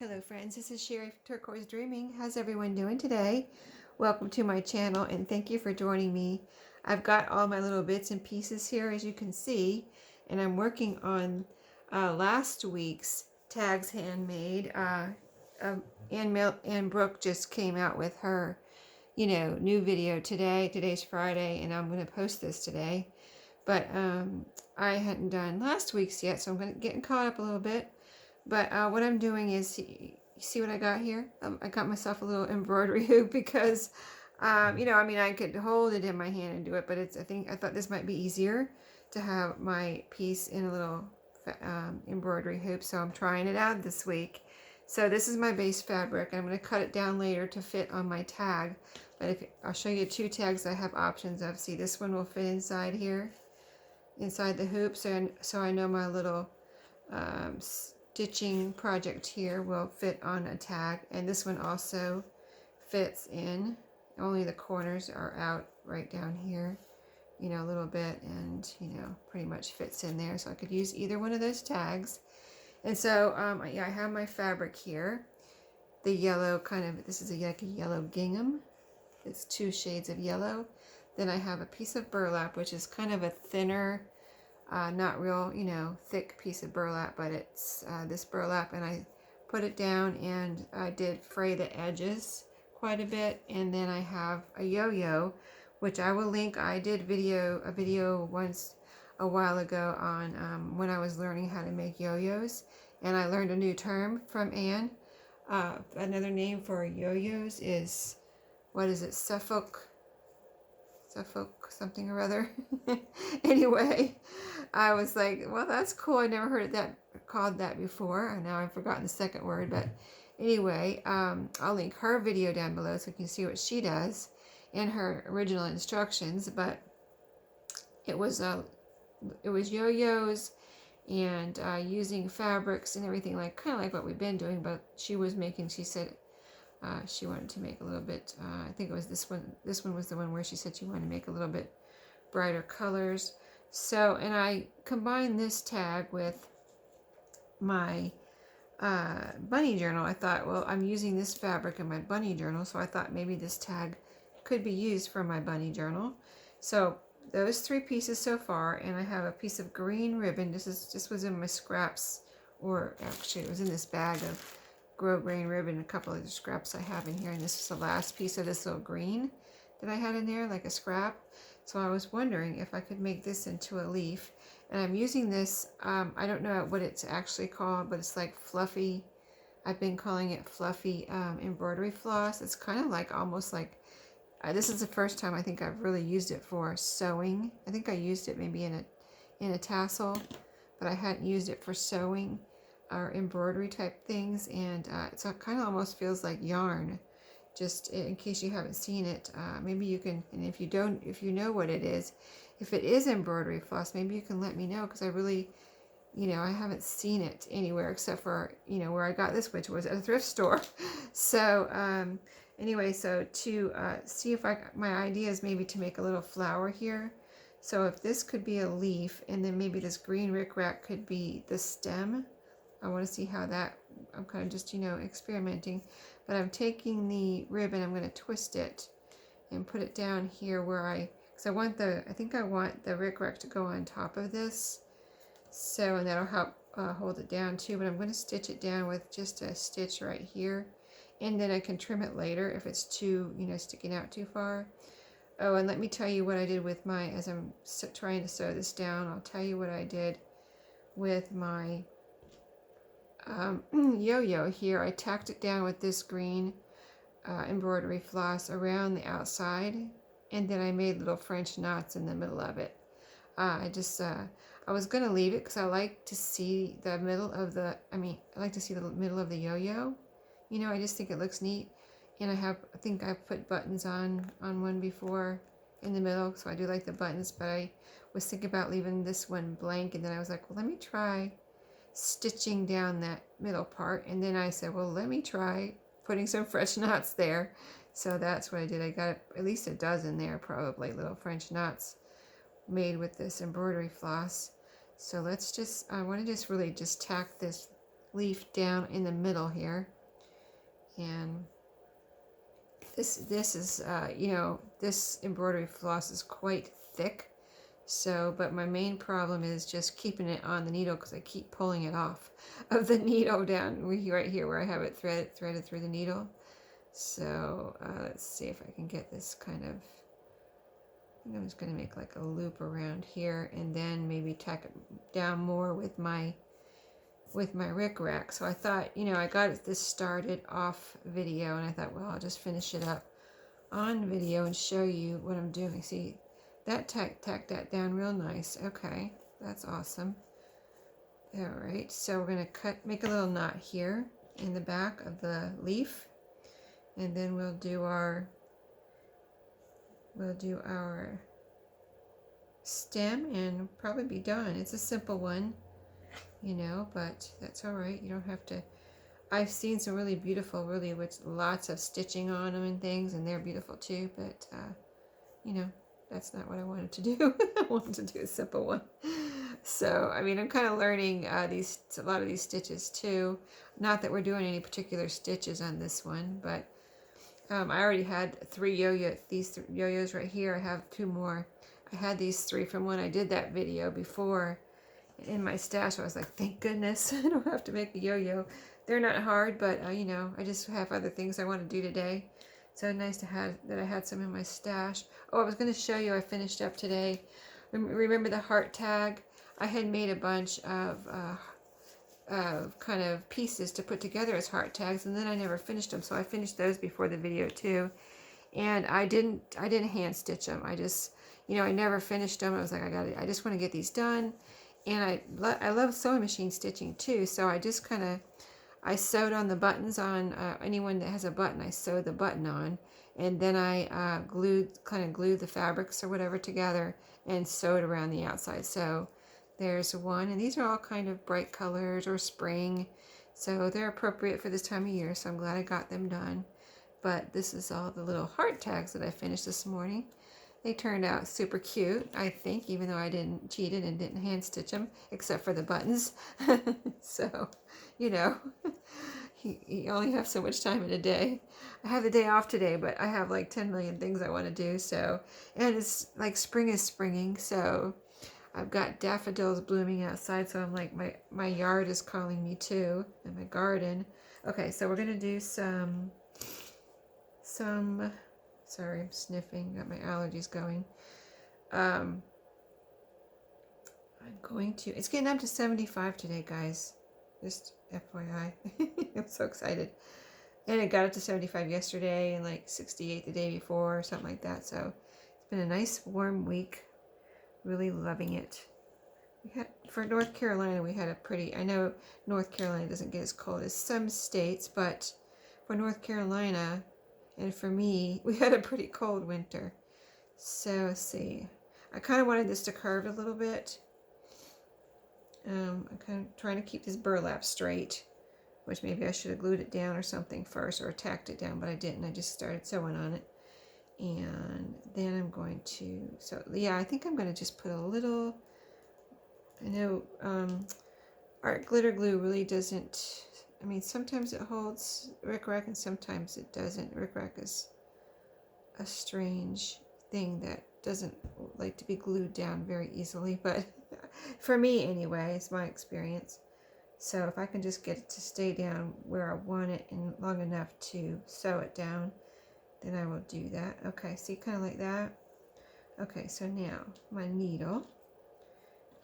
Hello friends, this is Sherry from Turquoise Dreaming. How's everyone doing today? Welcome to my channel and thank you for joining me. I've got all my little bits and pieces here as you can see, and I'm working on last week's tags handmade. Ann Brooke just came out with her new video today. Today's Friday and I'm going to post this today, but I hadn't done last week's yet, so I'm getting caught up a little bit. But what I'm doing is, you see what I got here? I got myself a little embroidery hoop because, I could hold it in my hand and do it, but I thought this might be easier to have my piece in a little embroidery hoop. So I'm trying it out this week. So this is my base fabric. I'm going to cut it down later to fit on my tag. But I'll show you two tags I have options of. See, this one will fit inside here, inside the hoop. So I know my little stitching project here will fit on a tag, and this one also fits in, only the corners are out right down here, a little bit, and pretty much fits in there, so I could use either one of those tags. And so yeah, I have my fabric here, the yellow this is like a yellow gingham. It's 2 shades of yellow. Then I have a piece of burlap, which is kind of a thinner, not real, thick piece of burlap, but it's this burlap, and I put it down and I did fray the edges quite a bit. And then I have a yo-yo, which I will link. I did a video once a while ago on when I was learning how to make yo-yos, and I learned a new term from Anne. Another name for yo-yos is, what is it, Suffolk something or other. Anyway, I was like, well, that's cool. I never heard that called that before, and now I've forgotten the second word. But anyway, I'll link her video down below so you can see what she does in her original instructions. But it was yo-yos and using fabrics and everything, kind of like what we've been doing. But she said she wanted to make a little bit, I think it was this one. This one was the one where she said she wanted to make a little bit brighter colors. So, and I combined this tag with my bunny journal. I thought, well, I'm using this fabric in my bunny journal, so I thought maybe this tag could be used for my bunny journal. So those 3 pieces so far, and I have a piece of green ribbon. This was in my scraps, or actually it was in this bag of grow grain ribbon, a couple of the scraps I have in here, and this is the last piece of this little green that I had in there, like a scrap. So I was wondering if I could make this into a leaf, and I'm using this, I don't know what it's actually called, but it's like fluffy, I've been calling it fluffy embroidery floss. It's kind of like, almost like, this is the first time I think I've really used it for sewing. I think I used it maybe in a tassel, but I hadn't used it for sewing or embroidery type things. And so it kind of almost feels like yarn, just in case you haven't seen it. Maybe you can, and if you know what it is, if it is embroidery floss, maybe you can let me know, because I really, I haven't seen it anywhere except for, where I got this, which was at a thrift store. So anyway, so to see if my idea is maybe to make a little flower here. So if this could be a leaf, and then maybe this green rickrack could be the stem. I want to see how that, I'm kind of just, experimenting. But I'm taking the ribbon, I'm going to twist it and put it down here where because I think I want the rickrack to go on top of this. So, and that'll help hold it down too. But I'm going to stitch it down with just a stitch right here. And then I can trim it later if it's too, sticking out too far. Oh, and let me tell you what I did with as I'm trying to sew this down, I'll tell you what I did with my yo-yo here. I tacked it down with this green embroidery floss around the outside, and then I made little French knots in the middle of it. I was going to leave it because I like to see the middle of the middle of the yo-yo. I just think it looks neat. And I think I've put buttons on one before in the middle, so I do like the buttons, but I was thinking about leaving this one blank, and then I was like, well, let me try stitching down that middle part. And then I said, well, let me try putting some French knots there. So that's what I did. I got at least a dozen there, probably, little French knots made with this embroidery floss. So let's just, I want to just really just tack this leaf down in the middle here. And this is, you know, this embroidery floss is quite thick. So, but my main problem is just keeping it on the needle because I keep pulling it off of the needle down right here where I have it threaded through the needle. So let's see if I can get this kind of, I think I'm just going to make like a loop around here and then maybe tack it down more with my rickrack. So I thought, you know, I got this started off video and I thought, well, I'll just finish it up on video and show you what I'm doing. See, that tack that down real nice. Okay, that's awesome. All right, so we're going to make a little knot here in the back of the leaf, and then we'll do our stem and probably be done. It's a simple one, you know, but that's all right. You don't have to. I've seen some really beautiful, really with lots of stitching on them and things, and they're beautiful too, but you know, that's not what I wanted to do. I wanted to do a simple one. So, I mean, I'm kind of learning a lot of these stitches too. Not that we're doing any particular stitches on this one, but I already had these yo-yos right here. I have 2 more. I had these 3 from when I did that video before in my stash. I was like, thank goodness I don't have to make a yo-yo. They're not hard, but you know, I just have other things I want to do today. So nice to have that I had some in my stash. Oh, I was going to show you, I finished up today. Remember the heart tag? I had made a bunch of kind of pieces to put together as heart tags, and then I never finished them. So I finished those before the video too. And I didn't hand stitch them. I just, you know, I never finished them. I was like, I just want to get these done. And I love sewing machine stitching too. So I just kind of, I sewed on the buttons on anyone that has a button. I sewed the button on, and then I glued the fabrics or whatever together and sewed around the outside. So there's one, and these are all kind of bright colors or spring, so they're appropriate for this time of year. So I'm glad I got them done. But this is all the little heart tags that I finished this morning. They turned out super cute, I think, even though I didn't cheated and didn't hand stitch them, except for the buttons. So, you know, you only have so much time in a day. I have the day off today, but I have like 10 million things I want to do. So, and it's like spring is springing, so I've got daffodils blooming outside. So I'm like, my yard is calling me too, and my garden. Okay, so we're gonna do some. Sorry, I'm sniffing, got my allergies going. I'm going to, it's getting up to 75 today, guys. Just FYI. I'm so excited. And it got up to 75 yesterday and like 68 the day before or something like that. So it's been a nice warm week. Really loving it. For North Carolina, we had a pretty, I know North Carolina doesn't get as cold as some states, but for North Carolina, and for me, we had a pretty cold winter. So let's see. I kind of wanted this to curve a little bit. I'm kind of trying to keep this burlap straight, which maybe I should have glued it down or something first, or tacked it down, but I didn't. I just started sewing on it. And then I'm going to, so yeah, I think I'm going to just put a little, I know art glitter glue really doesn't, I mean, sometimes it holds rickrack and sometimes it doesn't. Rickrack is a strange thing that doesn't like to be glued down very easily, but for me anyway, it's my experience. So if I can just get it to stay down where I want it and long enough to sew it down, then I will do that. Okay, see, kind of like that. Okay, so now my needle,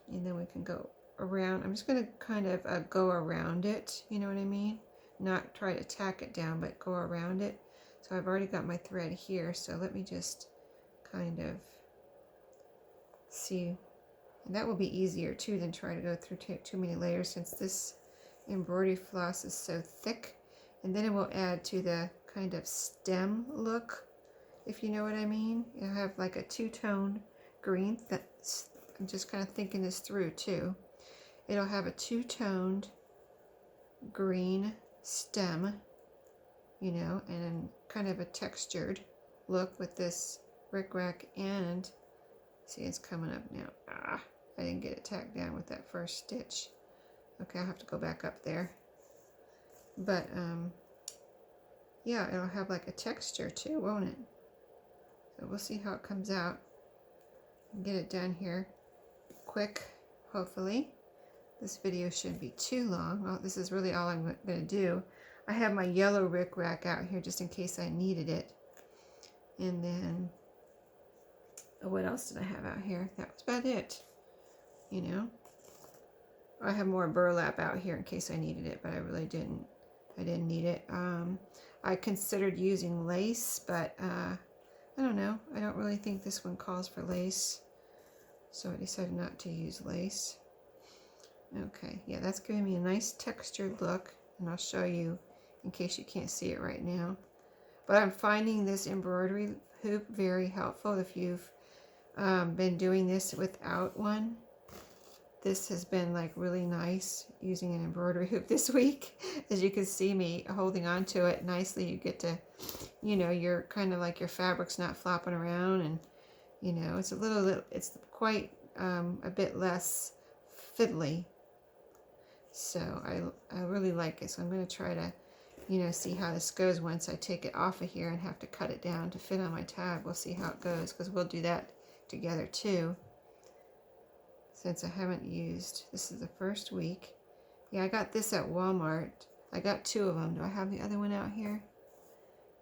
and then we can go around. I'm just going to kind of go around it, you know what I mean? Not try to tack it down, but go around it. So I've already got my thread here, so let me just kind of see. And that will be easier too than try to go through too many layers, since this embroidery floss is so thick. And then it will add to the kind of stem look, if you know what I mean. You'll have like a two-tone green. I'm just kind of thinking this through too. It'll have a two-toned green stem, you know, and kind of a textured look with this rickrack. And see, it's coming up now. I didn't get it tacked down with that first stitch. Okay, I'll have to go back up there. But yeah, it'll have like a texture too, won't it? So we'll see how it comes out. Get it done here quick, hopefully. This video shouldn't be too long. Well, this is really all I'm going to do. I have my yellow rickrack out here just in case I needed it. And then, what else did I have out here? That was about it, you know. I have more burlap out here in case I needed it, but I really didn't. I didn't need it. I considered using lace, but I don't know. I don't really think this one calls for lace. So I decided not to use lace. Okay, yeah, that's giving me a nice textured look, and I'll show you in case you can't see it right now. But I'm finding this embroidery hoop very helpful if you've been doing this without one. This has been like really nice using an embroidery hoop this week. As you can see me holding on to it nicely, you get to, you know, you're kind of like your fabric's not flopping around, and you know, it's a little, it's quite a bit less fiddly. So I really like it. So I'm going to try to, you know, see how this goes once I take it off of here and have to cut it down to fit on my tab. We'll see how it goes, because we'll do that together too. Since I haven't used, this is the first week. Yeah, I got this at Walmart. I got 2 of them. Do I have the other one out here?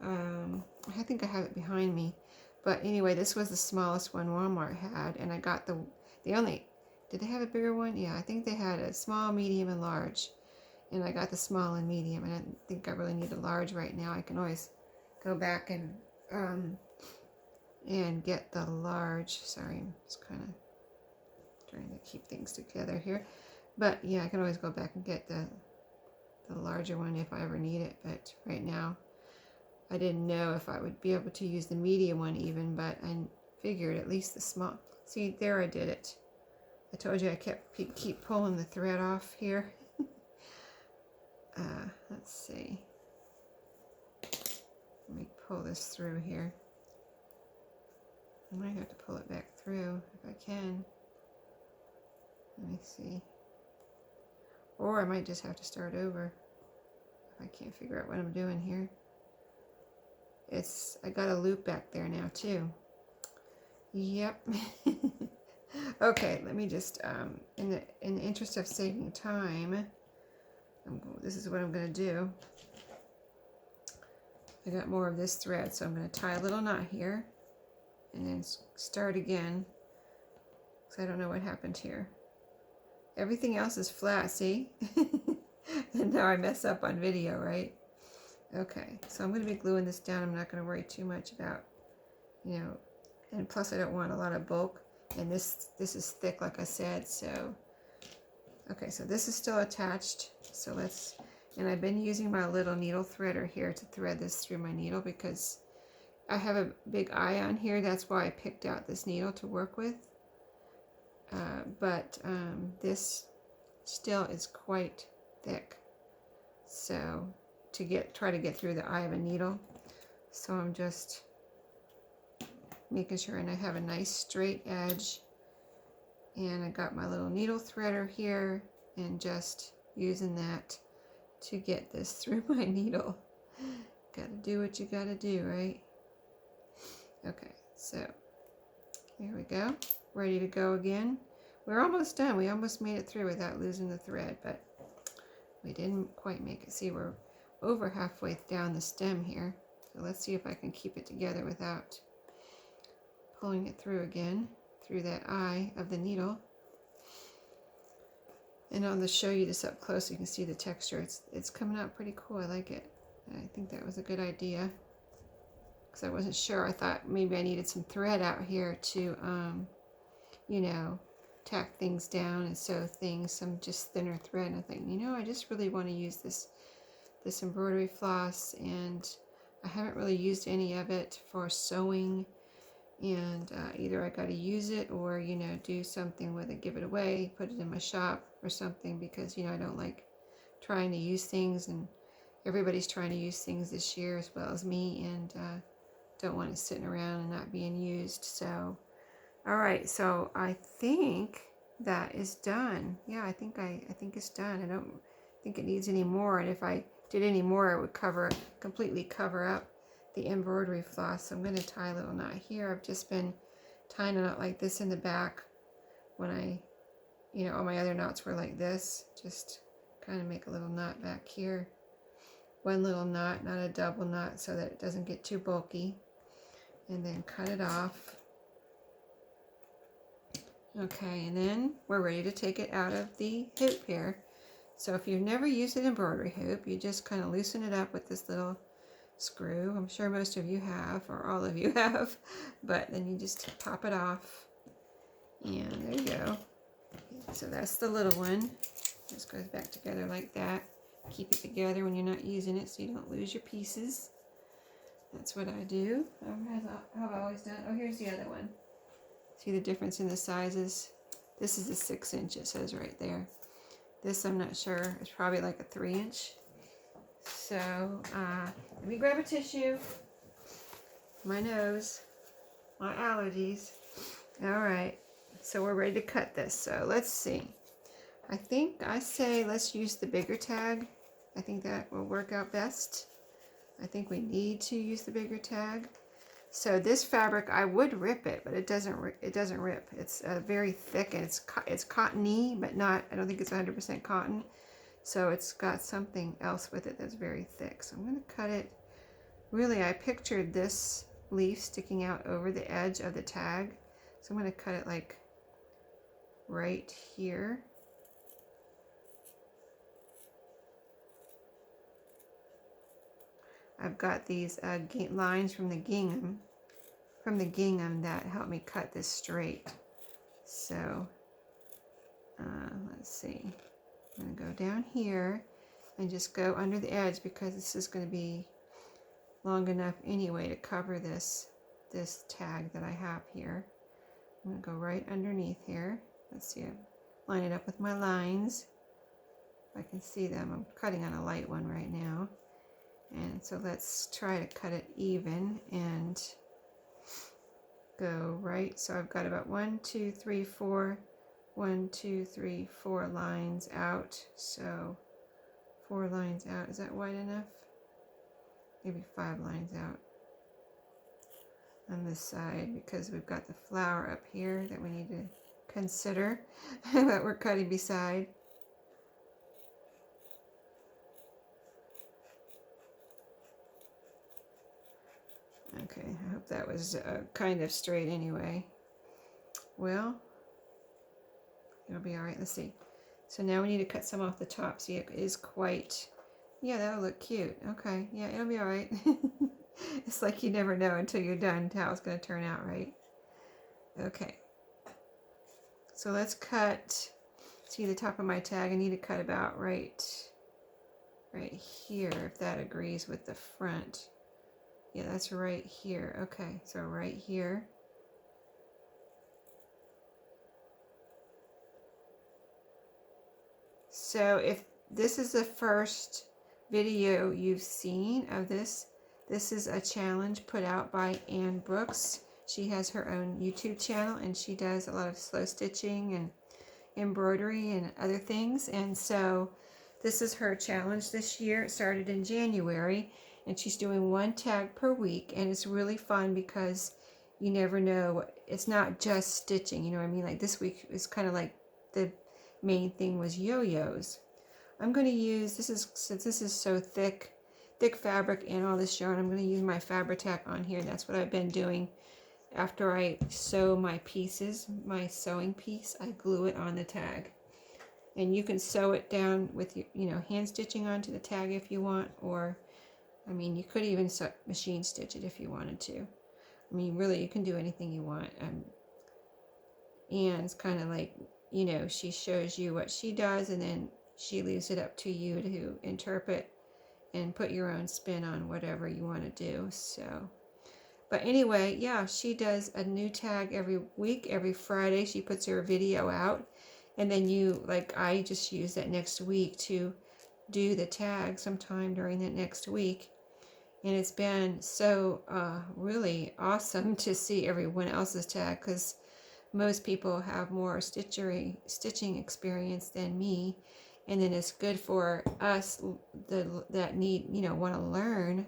I think I have it behind me. But anyway, this was the smallest one Walmart had, and I got the only, did they have a bigger one? Yeah, I think they had a small, medium, and large. And I got the small and medium, and I don't think I really need a large right now. I can always go back and get the large. Sorry, I'm just kind of trying to keep things together here. But yeah, I can always go back and get the larger one if I ever need it. But right now, I didn't know if I would be able to use the medium one even, but I figured at least the small. See, there I did it. I told you I keep pulling the thread off here. Let's see. Let me pull this through here. I might have to pull it back through if I can. Let me see. Or I might just have to start over if I can't figure out what I'm doing here. I got a loop back there now too. Yep. Okay, let me just, in the interest of saving time, this is what I'm going to do. I got more of this thread, so I'm going to tie a little knot here and then start again, because I don't know what happened here. Everything else is flat, see? And now I mess up on video, right? Okay, so I'm going to be gluing this down. I'm not going to worry too much about, you know, and plus I don't want a lot of bulk, and this is thick, like I said. So okay, so this is still attached, so let's, and I've been using my little needle threader here to thread this through my needle because I have a big eye on here. That's why I picked out this needle to work with. But this still is quite thick, so try to get through the eye of a needle. So I'm just making sure, and I have a nice straight edge, and I got my little needle threader here and just using that to get this through my needle. Gotta do what you gotta do, right? Okay, so here we go, ready to go again. We're almost done. We almost made it through without losing the thread, but we didn't quite make it. See, we're over halfway down the stem here. So let's see if I can keep it together without pulling it through again, through that eye of the needle. And I'll just show you this up close so you can see the texture. It's coming out pretty cool. I like it. I think that was a good idea, because I wasn't sure. I thought maybe I needed some thread out here to, you know, tack things down and sew things, some just thinner thread. And I think, you know, I just really want to use this embroidery floss, and I haven't really used any of it for sewing, and either I got to use it or, you know, do something with it, give it away, put it in my shop or something, because, you know, I don't like trying to use things, and everybody's trying to use things this year as well as me, and don't want it sitting around and not being used. So all right, so I think that is done. Yeah, I think it's done. I don't think it needs any more, and if I did any more, it would completely cover up the embroidery floss. So I'm going to tie a little knot here. I've just been tying a knot like this in the back when all my other knots were like this. Just kind of make a little knot back here. One little knot, not a double knot, so that it doesn't get too bulky. And then cut it off. Okay, and then we're ready to take it out of the hoop here. So if you've never used an embroidery hoop, you just kind of loosen it up with this little screw. I'm sure most of you have, or all of you have, but then you just pop it off. And there you go. So that's the little one. Just goes back together like that. Keep it together when you're not using it so you don't lose your pieces. That's what I do. How have I always done it? Oh, here's the other one. See the difference in the sizes? This is a 6-inch, it says right there. This, I'm not sure. It's probably like a 3-inch. So, let me grab a tissue. My nose. My allergies. All right. So we're ready to cut this. So let's see. I think I say let's use the bigger tag. I think that will work out best. I think we need to use the bigger tag. So this fabric, I would rip it, but it doesn't rip. It's very thick, and it's cottony, but not, I don't think it's 100% cotton. So it's got something else with it that's very thick. So I'm going to cut it. Really, I pictured this leaf sticking out over the edge of the tag. So I'm going to cut it like right here. I've got these lines from the gingham, that help me cut this straight. So let's see. I'm going to go down here and just go under the edge because this is going to be long enough anyway to cover this tag that I have here. I'm going to go right underneath here. Let's see, line it up with my lines. If I can see them. I'm cutting on a light one right now. And so let's try to cut it even and go right. So I've got about 1, 2, 3, 4, 1, 2, 3, 4 lines out. So 4 lines out. Is that wide enough? Maybe 5 lines out on this side because we've got the flower up here that we need to consider that we're cutting beside. Okay, I hope that was kind of straight anyway. Well, it'll be all right. Let's see. So now we need to cut some off the top. See, it is quite, yeah, that'll look cute. Okay, yeah, it'll be all right. It's like you never know until you're done how it's going to turn out, right? Okay. So let's cut, see the top of my tag, I need to cut about right here, if that agrees with the front. Yeah, that's right here. Okay, so right here. So if this is the first video you've seen of this, this is a challenge put out by Brooke. She has her own YouTube channel and she does a lot of slow stitching and embroidery and other things. And so this is her challenge this year. It started in January. And she's doing 1 tag per week, and it's really fun because you never know. It's not just stitching, you know what I mean? Like this week is kind of like the main thing was yo-yos. I'm going to use, since this is so thick fabric and all this yarn, I'm going to use my Fabri-Tac on here. That's what I've been doing. After I sew my pieces, my sewing piece, I glue it on the tag. And you can sew it down with, hand stitching onto the tag if you want, or I mean, you could even machine stitch it if you wanted to. I mean, really, you can do anything you want. And it's kind of like, she shows you what she does, and then she leaves it up to you to interpret and put your own spin on whatever you want to do. So, but anyway, yeah, she does a new tag every week. Every Friday, she puts her video out. And then I just use that next week to do the tag sometime during that next week. And it's been so really awesome to see everyone else's tag, because most people have more stitching experience than me, And then it's good for us that need, want to learn,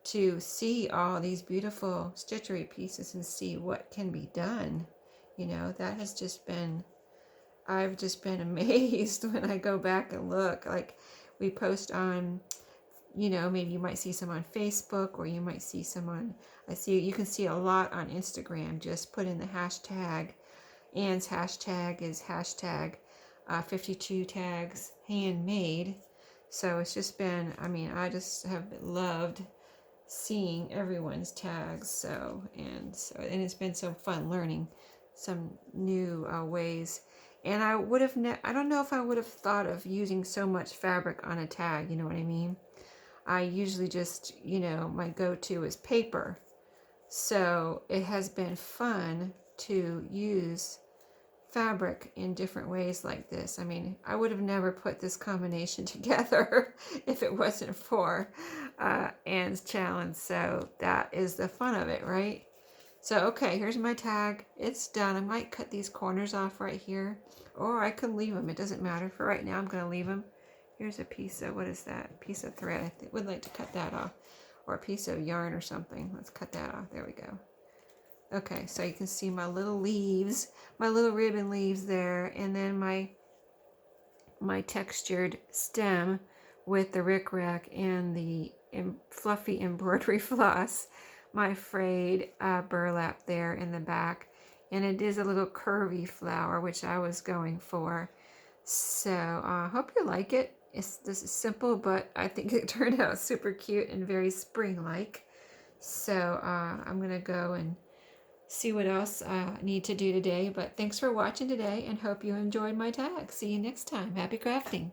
to see all these beautiful stitchery pieces and see what can be done. That has just been, I've just been amazed when I go back and look. Like, we post on, maybe you might see some on Facebook, or you might see some on, you can see a lot on Instagram. Just put in the hashtag. Anne's hashtag is hashtag 52 tags handmade. So it's just been, I just have loved seeing everyone's tags. And it's been so fun learning some new ways. And I would have, I don't know if I would have thought of using so much fabric on a tag, you know what I mean? I usually just, my go-to is paper. So it has been fun to use fabric in different ways like this. I would have never put this combination together if it wasn't for Anne's challenge. So that is the fun of it, right? So, okay, here's my tag. It's done. I might cut these corners off right here, or I could leave them. It doesn't matter. For right now, I'm going to leave them. Here's a piece of, what is that? A piece of thread. I would like to cut that off, or a piece of yarn or something. Let's cut that off. There we go. Okay, so you can see my little leaves, my little ribbon leaves there, and then my textured stem with the rickrack and the fluffy embroidery floss, my frayed burlap there in the back, and it is a little curvy flower, which I was going for. So I hope you like it. This is simple, but I think it turned out super cute and very spring-like. So I'm gonna go and see what else I need to do today. But thanks for watching today, and hope you enjoyed my tag. See you next time. Happy crafting.